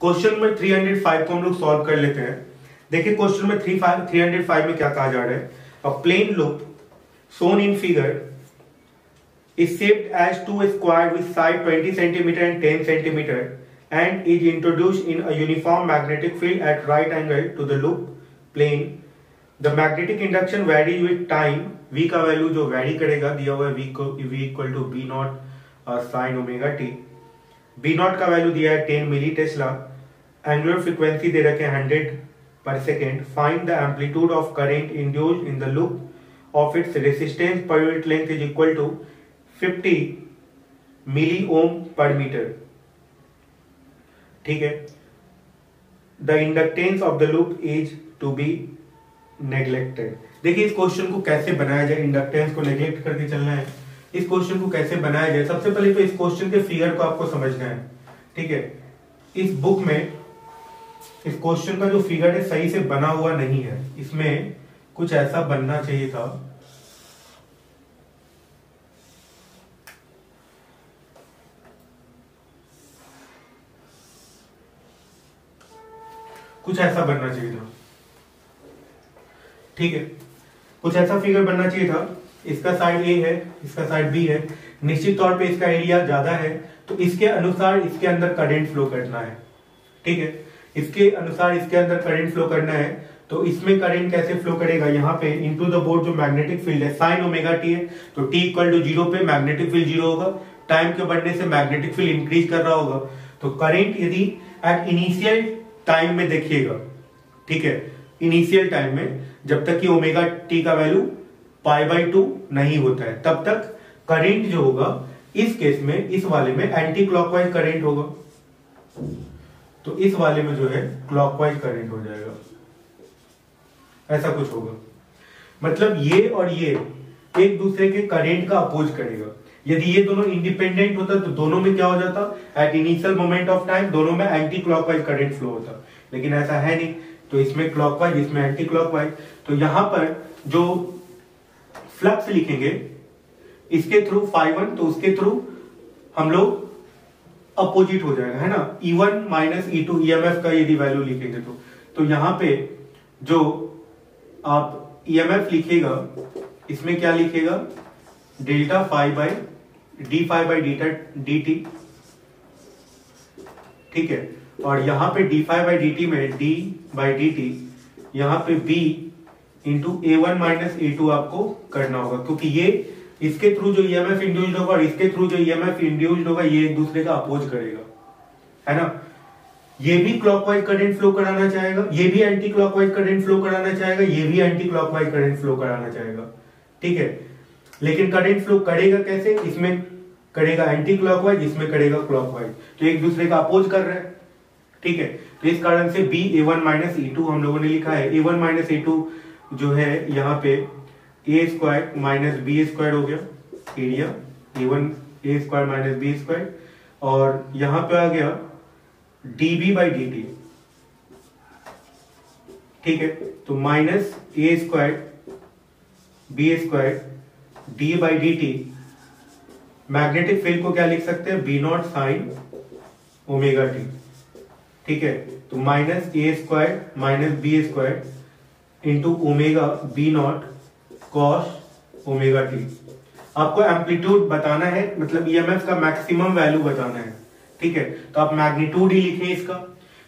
Question में 305 को हम लोग सॉल्व कर लेते हैं। देखिए क्वेश्चन में 305 में क्या कहा जा रहा है, a plane loop shown in figure is shaped as two squares with side 20 cm and 10 cm and is introduced in a uniform magnetic field at right angle to the loop plane. The magnetic induction varies with time. V का value जो vary करेगा दिया हुआ है V equal to B naught sine omega T. B naught का value दिया है 10 milli tesla. Angular frequency दे रखे 100 per second. Find the amplitude of current induced in the loop of its resistance per unit length is equal to 50 milli ohm per meter। ठीक है, the inductance of the loop is to be neglected। देखिए इस question को कैसे बनाया जाए, inductance को neglect करके चलना है। इस क्वेश्चन को कैसे बनाया जाए, सबसे पहले तो इस क्वेश्चन के फिगर को आपको समझना है। ठीक है, इस बुक में इस क्वेश्चन का जो फिगर है सही से बना हुआ नहीं है, इसमें कुछ ऐसा बनना चाहिए था। कुछ ऐसा बनना चाहिए था। ठीक है, कुछ ऐसा फिगर बनना चाहिए था। इसका साइड ए है, इसका साइड बी है। निश्चित तौर पे इसका एरिया ज्यादा है तो इसके अनुसार इसके अंदर करंट फ्लो करना है। ठीक है, इसके अनुसार इसके अंदर करंट फ्लो करना है। तो इसमें करंट कैसे फ्लो करेगा, यहाँ पे इनटू द बोर्ड जो मैग्नेटिक फील्ड है साइन ओमेगा टी है, तो टी इक्वल टू 0 पे मैग्नेटिक फील्ड 0 होगा। टाइम के बढ़ने से मैग्नेटिक फील्ड इंक्रीज कर रहा होगा। तो करंट यदि एट इनिशियल टाइम में देखिएगा, ठीक है, इनिशियल टाइम में जब तक कि ओमेगा टी का वैल्यू π/2 नहीं होता है तब तक करंट जो होगा इस केस में, इस वाले में एंटी क्लॉकवाइज करंट होगा। तो इस वाले में जो है क्लॉकवाइज करंट हो जाएगा, ऐसा कुछ होगा। मतलब ये और ये एक दूसरे के करंट का अपोज करेगा। यदि ये दोनों इंडिपेंडेंट होता तो दोनों में क्या हो जाता, at initial moment of time दोनों में एंटी क्लॉकवाइज करंट फ्लो होता, लेकिन ऐसा है नहीं। तो इसमें क्लॉकवाइज, इसमें एंटी क्लॉकवाइज। तो यहां पर जो फ्लक्स लिखेंगे इसके थ्रू φ1, तो उसके थ्रू हम लोग अपोजिट हो जाएगा, है ना। E1 माइनस E2 EMF का यदि वैल्यू लिखेंगे तो यहां पे जो आप EMF लिखेगा इसमें क्या लिखेगा, delta phi by d phi by d t. ठीक है, और यहां पे d phi by d t में डी बाई डी टी, यहां पे B into A1 minus A2 आपको करना होगा, क्योंकि ये इसके थ्रू जो EMF इंड्यूस्ड होगा और इसके थ्रू जो EMF इंड्यूस्ड होगा ये एक दूसरे का अपोज करेगा, है ना। ये भी क्लॉकवाइज करंट फ्लो कराना चाहेगा, ये भी एंटी क्लॉकवाइज करंट फ्लो कराना चाहेगा, ये भी एंटी क्लॉकवाइज करंट फ्लो कराना चाहेगा। ठीक है, लेकिन करंट फ्लो करेगा कैसे, इसमें करेगा एंटी क्लॉकवाइज, इसमें करेगा क्लॉकवाइज, तो एक दूसरे का अपोज कर रहे हैं। ठीक है, तो इस कारण से बी A1 माइनस E2 हम लोगों ने लिखा है। A1 माइनस A2 जो है यहाँ पे A square minus B square हो गया area, A1 A square minus B square, और यहां पे आ गया dB बाई डी टी। ठीक है, तो minus A square B square d by d t. Magnetic field को क्या लिख सकते हैं, B naught sine omega t. ठीक है, तो minus A square minus B square into omega B naught cos omega t. आपको एम्पलीट्यूड बताना है, मतलब ईएमएफ का मैक्सिमम वैल्यू बताना है। ठीक है, तो आप मैग्नीट्यूड ही लिखें इसका।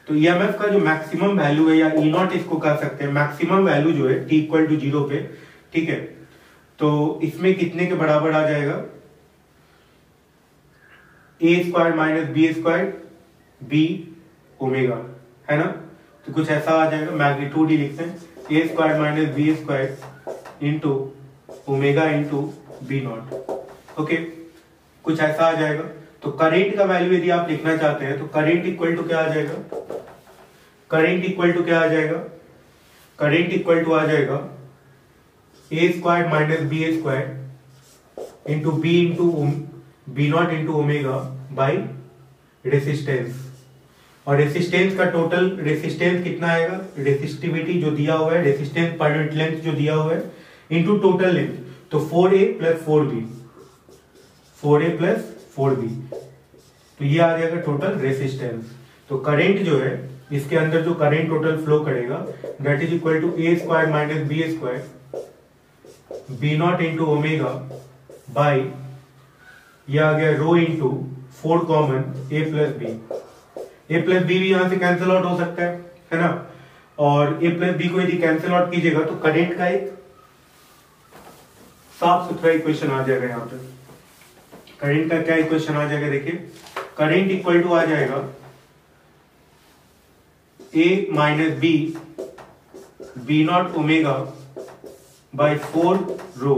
तो ईएमएफ का जो मैक्सिमम वैल्यू है, या ई नॉट इसको कह सकते हैं, मैक्सिमम वैल्यू जो है टी इक्वल टू 0 पे। ठीक है, तो इसमें कितने के बराबर आ जाएगा, A square minus B square B omega, है ना। तो कुछ ऐसा आ जाएगा, मैग्नीट्यूड ही लिखते हैं, A square minus B square into omega into B naught. Okay, कुछ ऐसा आ जाएगा। तो करंट का वैल्यू यदि आप लिखना चाहते हैं तो करंट इक्वल टू क्या आ जाएगा, करंट इक्वल टू क्या आ जाएगा, करंट इक्वल टू आ जाएगा A square minus B square into B naught into omega by resistance. और रेसिस्टेंस का टोटल रेसिस्टेंस कितना आएगा, रेसिस्टिविटी जो दिया हुआ है, रेसिस्टेंस पर यूनिट लेंथ जो दिया हुआ है इंटू टोटल लेंथ, तो 4a plus 4b, 4a plus 4b, तो ये आ जाएगा टोटल रेसिस्टेंस। तो करंट जो है इसके अंदर जो करंट टोटल फ्लो करेगा that is equal to A square minus B square B naught into omega by ये आ गया rho into 4 common A plus B भी यहां से कैंसिल आउट हो सकता है ना। और ए प्लस बी को यदि कैंसिल आउट कीजिएगा तो करंट का एक साफ सुथरा इक्वेशन आ जाएगा। यहाँ पे करंट का क्या इक्वेशन आ जाएगा, देखिए करंट इक्वल टू आ जाएगा A minus B naught omega by 4 rho.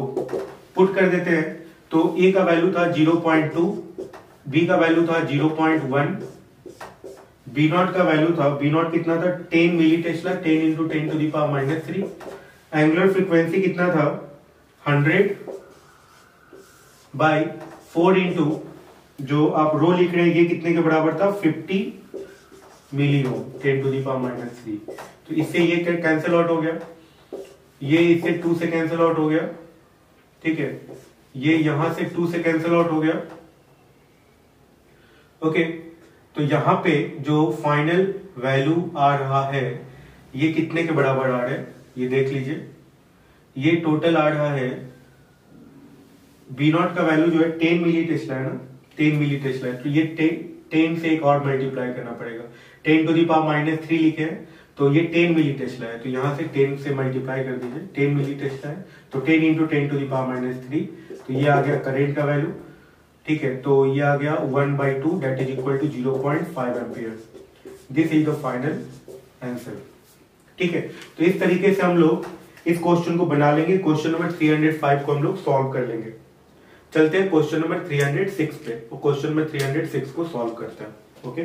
Put कर देते हैं तो ए का वैल्यू था 0.2, बी का वैल्यू था 0.1, बी नॉट का वैल्यू था, बी नॉट कितना था 10 milli tesla, 10 into 10 to the power -3। Angular frequency कितना था 100 बाई 4 इंटू जो आप रो लिख रहे हैं ये कितने के बराबर था 50 मिली ओम, 10 टू द पावर -3। तो इससे ये कैंसिल आउट हो गया, ये इससे 2 से कैंसिल आउट हो गया, ठीक है, ये यहां से 2 से कैंसिल आउट हो गया। ओके, तो यहां पे जो फाइनल वैल्यू आ रहा है ये कितने के बराबर आ रहा है ये देख लीजिए। ये टोटल आ रहा है बी नॉट का वैल्यू जो है 10 मिली टेस्ला है ना, 10 मिली टेस्ला है, तो ये 10 से एक और मल्टीप्लाई करना पड़ेगा। 10 टू द पावर -3 लिखे हैं तो ये 10 मिली टेस्ला है, तो यहां से 10 से मल्टीप्लाई कर दीजिए, 10 मिली टेस्ला है तो 10 इंटू 10 टू द पावर -3, तो ये आ गया करंट का वैल्यू, ठीक है। तो ये आ गया 1/2 that is equal to 0.5 ampere. This is the final answer, ठीक है। तो इस तरीके से हम लोग इस क्वेश्चन को बना लेंगे। क्वेश्चन नंबर 305 को हम लोग सॉल्व कर लेंगे। चलते हैं क्वेश्चन नंबर 306 पे, क्वेश्चन नंबर 306 को सॉल्व करते हैं। ओके।